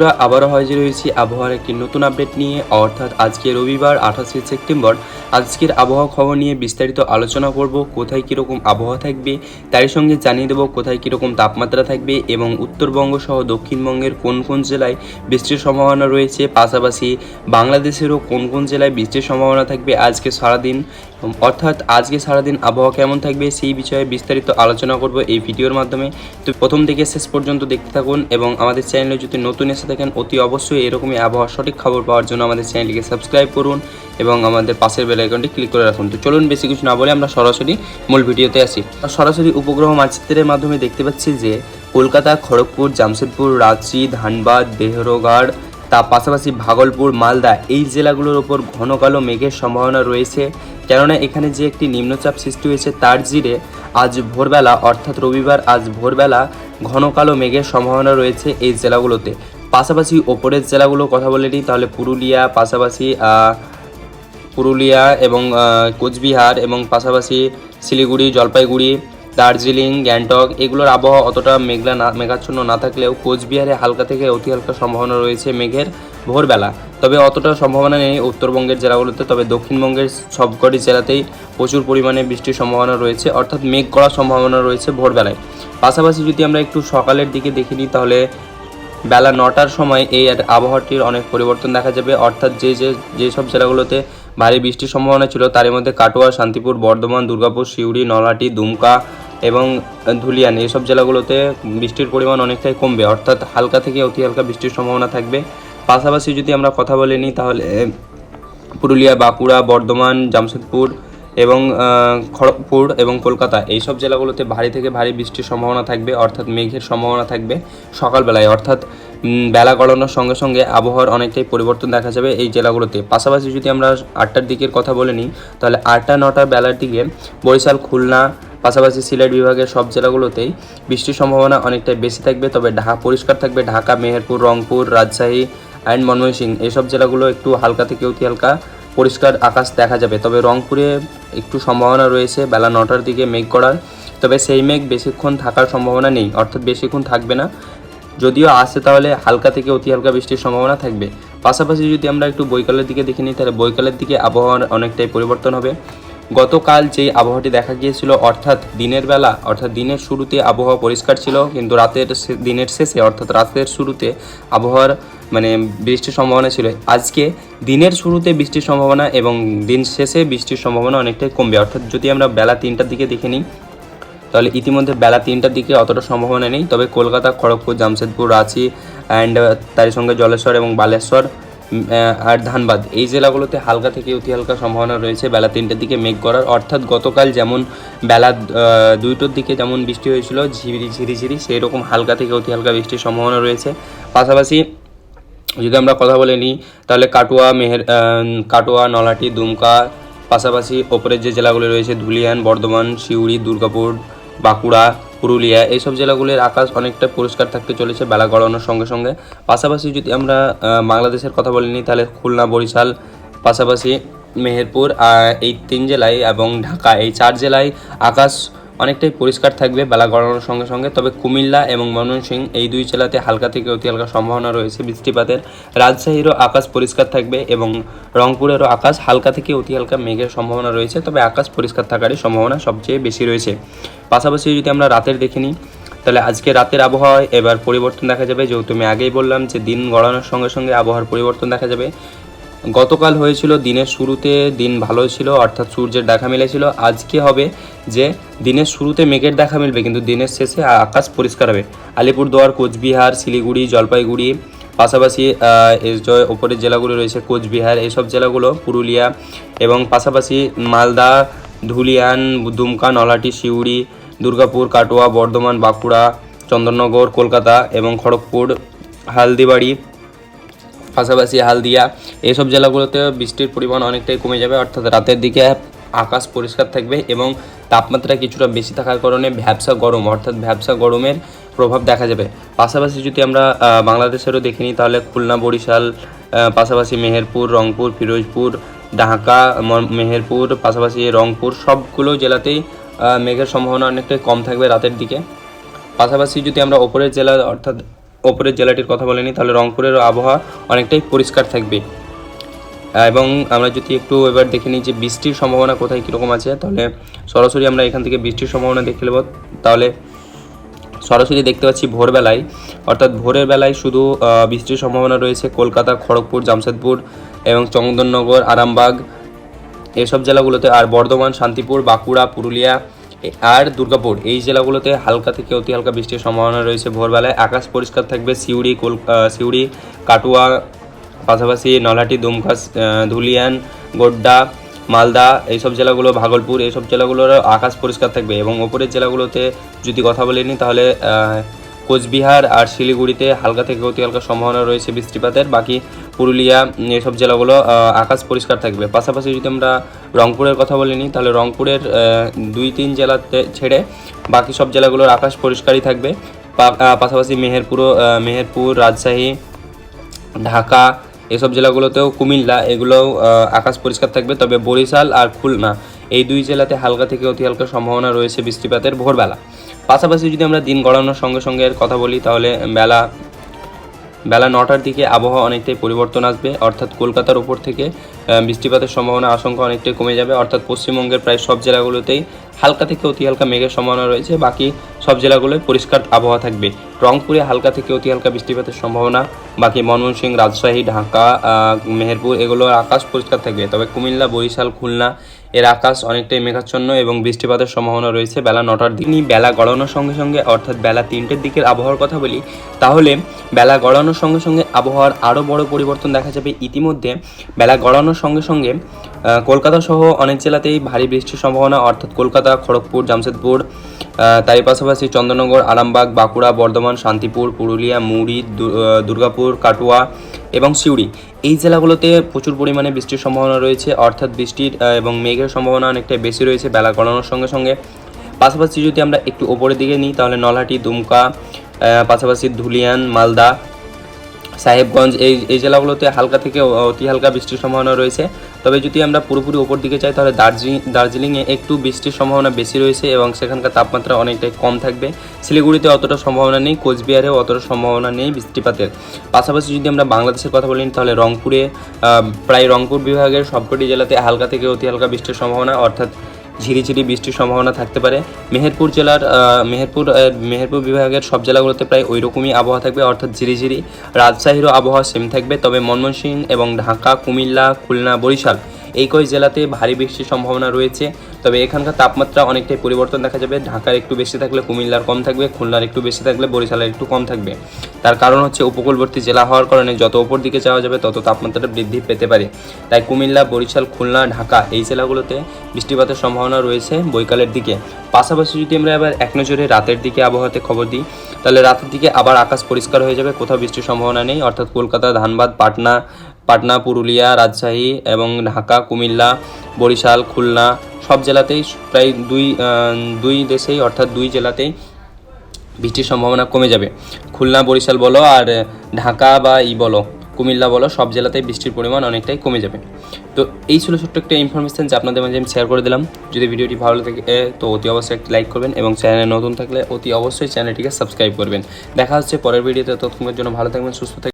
আমরা আবারও হাজির হয়েছি আবহাওয়ার একটি নতুন আপডেট নিয়ে, অর্থাৎ আজকে রবিবার 28 সেপ্টেম্বর। আজকের আবহাওয়া খবর নিয়ে বিস্তারিত আলোচনা করব। কোথায় কীরকম আবহাওয়া থাকবে তার সঙ্গে জানিয়ে দেবো কোথায় কীরকম তাপমাত্রা থাকবে এবং উত্তরবঙ্গ সহ দক্ষিণবঙ্গের কোন কোন জেলায় বৃষ্টির সম্ভাবনা রয়েছে, পাশাপাশি বাংলাদেশেরও কোন কোন জেলায় বৃষ্টির সম্ভাবনা থাকবে আজকে সারাদিন, অর্থাৎ আজকে সারাদিন আবহাওয়া কেমন থাকবে সেই বিষয়ে বিস্তারিত আলোচনা করব এই ভিডিওর মাধ্যমে। তো প্রথম থেকে শেষ পর্যন্ত দেখতে থাকুন এবং আমাদের চ্যানেলে যদি নতুন এসে থাকেন অতি অবশ্যই এরকমই আবহাওয়ার সঠিক খবর পাওয়ার জন্য আমাদের চ্যানেলটিকে সাবস্ক্রাইব করুন এবং আমাদের পাশের বেল আইকনটি ক্লিক করে রাখুন। তো চলুন বেশি কিছু না বলে আমরা সরাসরি মূল ভিডিওতে আসি। সরাসরি উপগ্রহ মানচিত্রের মাধ্যমে দেখতে পাচ্ছি যে কলকাতা, খড়গপুর, জামশেদপুর, রাঁচি, ধানবাদ, দেহরগড়, তার পাশাপাশি ভাগলপুর, মালদা এই জেলাগুলোর ওপর ঘন কালো মেঘের সম্ভাবনা রয়েছে, কেননা এখানে যে একটি নিম্নচাপ সৃষ্টি হয়েছে তার জিরে আজ ভোরবেলা অর্থাৎ রবিবার আজ ভোরবেলা ঘন কালো মেঘের সম্ভাবনা রয়েছে এই জেলাগুলোতে। পাশাপাশি ওপরের জেলাগুলো কথা বলে নিই তাহলে পুরুলিয়া, পাশাপাশি পুরুলিয়া এবং কোচবিহার এবং পাশাপাশি শিলিগুড়ি, জলপাইগুড়ি, দার্জিলিং, গ্যাংটক এগুলোর আবহাওয়া অতটা মেঘাচ্ছন্ন না থাকলেও কোচবিহারে হালকা থেকে অতি হালকা সম্ভাবনা রয়েছে মেঘের ভোরবেলা, তবে অতটা সম্ভাবনা নেই উত্তরবঙ্গের জেলাগুলোতে। তবে দক্ষিণবঙ্গের সবকটি জেলাতেই প্রচুর পরিমাণে বৃষ্টির সম্ভাবনা রয়েছে, অর্থাৎ মেঘ করার সম্ভাবনা রয়েছে ভোরবেলায়। পাশাপাশি যদি আমরা একটু সকালের দিকে দেখে নিই তাহলে বেলা 9টার সময় এই আবহাওয়াটির অনেক পরিবর্তন দেখা যাবে, অর্থাৎ যেসব জেলাগুলোতে ভারী বৃষ্টির সম্ভাবনা ছিল তার মধ্যে কাটোয়া, শান্তিপুর, বর্ধমান, দুর্গাপুর, সিউড়ি, নলহাটি, দুমকা এবং ধুলিয়ান এইসব জেলাগুলোতে বৃষ্টির পরিমাণ অনেকটাই কমবে, অর্থাৎ হালকা থেকে অতি হালকা বৃষ্টির সম্ভাবনা থাকবে। পাশাপাশি যদি আমরা কথা বলে নিই তাহলে পুরুলিয়া, বাঁকুড়া, বর্ধমান, জামশেদপুর এবং খড়গপুর এবং কলকাতা এইসব জেলাগুলোতে ভারী থেকে ভারী বৃষ্টির সম্ভাবনা থাকবে, অর্থাৎ মেঘের সম্ভাবনা থাকবে সকালবেলায়, অর্থাৎ বেলা গড়ানোর সঙ্গে সঙ্গে আবহাওয়ার অনেকটাই পরিবর্তন দেখা যাবে এই জেলাগুলোতে। পাশাপাশি যদি আমরা 8টার দিকের কথা বলে নিই তাহলে 8টা 9টা বেলার দিকে বরিশাল, খুলনা, পাশাপাশি সিলেট বিভাগের সব জেলাগুলোতেই বৃষ্টির সম্ভাবনা অনেকটাই বেশি থাকবে, তবে পরিষ্কার থাকবে ঢাকা, মেহেরপুর, রংপুর, রাজশাহী অ্যান্ড ময়মনসিংহ এইসব জেলাগুলো একটু হালকা থেকে অতি হালকা পরিষ্কার আকাশ দেখা যাবে। তবে রংপুরে একটু সম্ভাবনা রয়েছে বেলা 9টার দিকে মেঘ করার, তবে সেই মেঘ বেশিক্ষণ থাকার সম্ভাবনা নেই, অর্থাৎ বেশিক্ষণ থাকবে না, যদিও আসে তাহলে হালকা থেকে অতি হালকা বৃষ্টির সম্ভাবনা থাকবে। পাশাপাশি যদি আমরা একটু বৈকালের দিকে দেখে নিই তাহলে বৈকালের দিকে আবহাওয়ার অনেকটাই পরিবর্তন হবে। গতকাল যেই আবহাওয়াটি দেখা গিয়েছিল অর্থাৎ দিনের বেলা অর্থাৎ দিনের শুরুতে আবহাওয়া পরিষ্কার ছিল, কিন্তু দিনের শেষে অর্থাৎ রাতের শুরুতে আবহাওয়ার বৃষ্টির সম্ভাবনা ছিল। আজকে দিনের শুরুতে বৃষ্টির সম্ভাবনা এবং দিন শেষে বৃষ্টির সম্ভাবনা অনেকটাই কমবে, অর্থাৎ যদি আমরা বেলা 3টার দিকে দেখে নিই তাহলে ইতিমধ্যে বেলা 3টার দিকে অতটা সম্ভাবনা নেই, তবে কলকাতা, খড়গপুর, জামশেদপুর, রাঁচি অ্যান্ড তার সঙ্গে জলেশ্বর এবং বালেশ্বর আর ধানবাদ এই জেলাগুলোতে হালকা থেকে অতি হালকা সম্ভাবনা রয়েছে বেলা 3টার দিকে মেঘ করার, অর্থাৎ গতকাল যেমন বেলা 2টার দিকে যেমন বৃষ্টি হয়েছিল ঝিরিঝিরি সেই রকম হালকা থেকে অতি হালকা বৃষ্টির সম্ভাবনা রয়েছে। পাশাপাশি যদি আমরা কথা বলে নিই তাহলে কাটোয়া, নলহাটি, দুমকা, পাশাপাশি ওপরের যে জেলাগুলি রয়েছে ধুলিয়ান, বর্ধমান, সিউড়ি, দুর্গাপুর, বাঁকুড়া, পুরুলিয়া এইসব জেলাগুলির আকাশ অনেকটা পরিষ্কার থাকতে চলেছে বেলা গড়ানোর সঙ্গে সঙ্গে। পাশাপাশি যদি আমরা বাংলাদেশের কথা বলে নিই তাহলে খুলনা, বরিশাল, পাশাপাশি মেহেরপুর এই 3 জেলায় এবং ঢাকা এই 4 জেলায় আকাশ অনেকটাই পরিষ্কার থাকবে বেলা গড়ানোর সঙ্গে সঙ্গে, তবে কুমিল্লা এবং ময়মনসিংহ এই 2 জেলাতে হালকা থেকে অতি হালকা সম্ভাবনা রয়েছে বৃষ্টিপাতের। রাজশাহীরও আকাশ পরিষ্কার থাকবে এবং রংপুরেরও আকাশ হালকা থেকে অতি হালকা মেঘের সম্ভাবনা রয়েছে, তবে আকাশ পরিষ্কার থাকারই সম্ভাবনা সবচেয়ে বেশি রয়েছে। পাশাপাশি যদি আমরা রাতের দেখে নিই তাহলে আজকে রাতের আবহাওয়ায় এবার পরিবর্তন দেখা যাবে, যেহেতু আমি আগেই বললাম যে দিন গড়ানোর সঙ্গে সঙ্গে আবহাওয়ার পরিবর্তন দেখা যাবে। গতকাল হয়েছিল দিনের শুরুতে দিন ভালো ছিল, অর্থাৎ সূর্যের দেখা মিলেছিল। আজকে হবে যে দিনের শুরুতে মেঘের দেখা মিলবে কিন্তু দিনের শেষে আকাশ পরিষ্কার হবে। আলিপুরদুয়ার, কোচবিহার, শিলিগুড়ি, জলপাইগুড়ি, পাশাপাশি ওপরের জেলাগুলো রয়েছে কোচবিহার এইসব জেলাগুলো, পুরুলিয়া এবং পাশাপাশি মালদা, ধুলিয়ান, দুমকা, নলহাটি, সিউড়ি, দুর্গাপুর, কাটোয়া, বর্ধমান, বাঁকুড়া, চন্দননগর, কলকাতা এবং খড়গপুর, হালদিবাড়ি, পাশাপাশি হালদিয়া এইসব জেলাগুলোতে বৃষ্টির পরিমাণ অনেকটাই কমে যাবে, অর্থাৎ রাতের দিকে আকাশ পরিষ্কার থাকবে এবং তাপমাত্রা কিছুটা বেশি থাকার কারণে ভ্যাপসা গরম অর্থাৎ ভ্যাপসা গরমের প্রভাব দেখা যাবে। পাশাপাশি যদি আমরা বাংলাদেশেরও দেখে নিই তাহলে খুলনা, বরিশাল, পাশাপাশি মেহেরপুর, রংপুর, ফিরোজপুর, ঢাকা, মেহেরপুর, পাশাপাশি রংপুর সবগুলো জেলাতেই মেঘের সম্ভাবনা অনেকটাই কম থাকবে রাতের দিকে। পাশাপাশি যদি আমরা ওপরের জেলা অর্থাৎ ওপরের জেলাটির কথা বলে নিই, তাহলে রংপুরের আবহাওয়া অনেকটাই পরিষ্কার থাকবে। এবং আমরা যদি একটু এবার দেখে নিই যে বৃষ্টির সম্ভাবনা কোথায় কীরকম আছে, তাহলে সরাসরি আমরা এখান থেকে বৃষ্টির সম্ভাবনা দেখে নেব। তাহলে সরাসরি দেখতে পাচ্ছি ভোরবেলায়, অর্থাৎ ভোরের বেলায় শুধু বৃষ্টির সম্ভাবনা রয়েছে কলকাতা, খড়গপুর, জামশেদপুর এবং চন্দননগর, আরামবাগ এসব জেলাগুলোতে। আর বর্ধমান, শান্তিপুর, বাঁকুড়া, পুরুলিয়া আর দুর্গাপুর এই জেলাগুলোতে হালকা থেকে অতি হালকা বৃষ্টির সম্ভাবনা রয়েছে ভোরবেলায়। আকাশ পরিষ্কার থাকবে সিউড়ি, কাটুয়া, পাশাপাশি নলহাটি, দুমকা, ধুলিয়ান, গোড্ডা, মালদা এইসব জেলাগুলো, ভাগলপুর এইসব জেলাগুলোর আকাশ পরিষ্কার থাকবে। এবং ওপরের জেলাগুলোতে যদি কথা বলে নিই, তাহলে কোচবিহার আর শিলিগুড়িতে হালকা থেকে অতি হালকা সম্ভাবনা রয়েছে বৃষ্টিপাতের। বাকি পুরুলিয়া এসব জেলাগুলো আকাশ পরিষ্কার থাকবে। পাশাপাশি যদি আমরা রংপুরের কথা বলে নিই, তাহলে রংপুরের 2-3 জেলাতে ছেড়ে বাকি সব জেলাগুলোর আকাশ পরিষ্কারই থাকবে। পাশাপাশি মেহেরপুর, রাজশাহী, ঢাকা এসব জেলাগুলোতেও, কুমিল্লা এগুলোও আকাশ পরিষ্কার থাকবে। তবে বরিশাল আর খুলনা এই 2 জেলাতে হালকা থেকে অতি হালকা সম্ভাবনা রয়েছে বৃষ্টিপাতের ভোরবেলা। পাশাপাশি যদি আমরা দিন গড়ানোর সঙ্গে সঙ্গে এর কথা বলি, তাহলে বেলা 9টার দিকে আবহাওয়া অনেকটাই পরিবর্তন আসবে, অর্থাৎ কলকাতার উপর থেকে বৃষ্টিপাতের সম্ভাবনা আশঙ্কা অনেকটাই কমে যাবে। অর্থাৎ পশ্চিমবঙ্গের প্রায় সব জেলাগুলোতেই হালকা থেকে অতি হালকা মেঘের সম্ভাবনা রয়েছে, বাকি সব জেলাগুলোয় পরিষ্কার আবহাওয়া থাকবে। রংপুরে হালকা থেকে অতি হালকা বৃষ্টিপাতের সম্ভাবনা, বাকি ময়মনসিংহ, রাজশাহী, ঢাকা, মেহেরপুর এগুলোর আকাশ পরিষ্কার থাকবে। তবে কুমিল্লা, বরিশাল, খুলনা এর আকাশ অনেকটাই মেঘাচ্ছন্ন এবং বৃষ্টিপাতের সম্ভাবনা রয়েছে বেলা 9টার দিকে। বেলা গড়ানোর সঙ্গে সঙ্গে অর্থাৎ বেলা 3টের দিকের আবহাওয়ার কথা বলি, তাহলে বেলা গড়ানোর সঙ্গে সঙ্গে আবহাওয়ার আরও বড় পরিবর্তন দেখা যাবে। ইতিমধ্যে বেলা গড়ানোর সঙ্গে সঙ্গে কলকাতা সহ অনেক জেলাতেই ভারী বৃষ্টির সম্ভাবনা, অর্থাৎ কলকাতা, খড়গপুর, জামশেদপুর, তারই পাশাপাশি চন্দননগর, আরামবাগ, বাঁকুড়া, বর্ধমান, শান্তিপুর, পুরুলিয়া, মুড়ি, দুর্গাপুর, কাটুয়া এবং সিউড়ি এই জেলাগুলোতে প্রচুর পরিমাণে বৃষ্টির সম্ভাবনা রয়েছে, অর্থাৎ বৃষ্টির এবং মেঘের সম্ভাবনা অনেকটাই বেশি রয়েছে বেলা গড়ানোর সঙ্গে সঙ্গে। পাশাপাশি যদি আমরা একটু ওপরের দিকে নিই, তাহলে নলহাটি, দুমকা, পাশাপাশি ধুলিয়ান, মালদা, সাহেবগঞ্জ এই জেলাগুলোতে হালকা থেকে অতি হালকা বৃষ্টির সম্ভাবনা রয়েছে। তবে যদি আমরা পুরোপুরি ওপর দিকে যাই, তাহলে দার্জিলিংয়ে একটু বৃষ্টির সম্ভাবনা বেশি রয়েছে এবং সেখানকার তাপমাত্রা অনেকটাই কম থাকবে। শিলিগুড়িতে অতটা সম্ভাবনা নেই, কোচবিহারেও অতটা সম্ভাবনা নেই বৃষ্টিপাতের। পাশাপাশি যদি আমরা বাংলাদেশের কথা বলি, তাহলে রংপুরে প্রায় রংপুর বিভাগের সবকটি জেলাতে হালকা থেকে অতি হালকা বৃষ্টির সম্ভাবনা, অর্থাৎ ঝিরিঝিরি বৃষ্টির সম্ভাবনা থাকতে পারে। মেহেরপুর বিভাগের সব জেলাগুলোতে প্রায় ওই রকমই আবহাওয়া থাকবে, অর্থাৎ ঝিরিঝিরি। রাজশাহীরও আবহাওয়া সেম থাকবে, তবে ময়মনসিংহ এবং ঢাকা, কুমিল্লা, খুলনা, বরিশাল এই কয় জেলাতে ভারী বৃষ্টির সম্ভাবনা রয়েছে। তবে এখানকার তাপমাত্রা অনেকটাই পরিবর্তন দেখা যাবে। ঢাকার একটু বেশি থাকলে কুমিল্লার কম থাকবে, খুলনার একটু বেশি থাকলে বরিশালের একটু কম থাকবে। তার কারণ হচ্ছে উপকূলবর্তী জেলা হওয়ার কারণে যত উপর দিকে যাওয়া যাবে তত তাপমাত্রাটা বৃদ্ধি পেতে পারে। তাই কুমিল্লা, বরিশাল, খুলনা, ঢাকা এই জেলাগুলোতে বৃষ্টিপাতের সম্ভাবনা রয়েছে বৈকালের দিকে। পাশাপাশি যদি আমরা এবার এক নজরে রাতের দিকে আবহাওয়াতে খবর দিই, তাহলে রাতের দিকে আবার আকাশ পরিষ্কার হয়ে যাবে, কোথাও বৃষ্টির সম্ভাবনা নেই। অর্থাৎ কলকাতা, ধানবাদ, পাটনা, পুরুলিয়া, রাজশাহী এবং ঢাকা, কুমিল্লা, বরিশাল, খুলনা সব জেলাতেই প্রায় দুই দেশেই অর্থাৎ 2 জেলাতেই বৃষ্টির সম্ভাবনা কমে যাবে। খুলনা, বরিশাল বলো আর ঢাকা বা বলো, কুমিল্লা বলো, সব জেলাতেই বৃষ্টির পরিমাণ অনেকটাই কমে যাবে। তো এই ছিল ছোট্ট একটা ইনফরমেশন যে আপনাদের মাঝে আমি শেয়ার করে দিলাম। যদি ভিডিওটি ভালো লাগে তো অতি অবশ্যই একটি লাইক করবেন এবং চ্যানেলে নতুন থাকলে অতি অবশ্যই চ্যানেলটিকে সাবস্ক্রাইব করবেন। দেখা হচ্ছে পরের ভিডিওতে, ততক্ষণের জন্য ভালো থাকবেন, সুস্থ থাকবেন।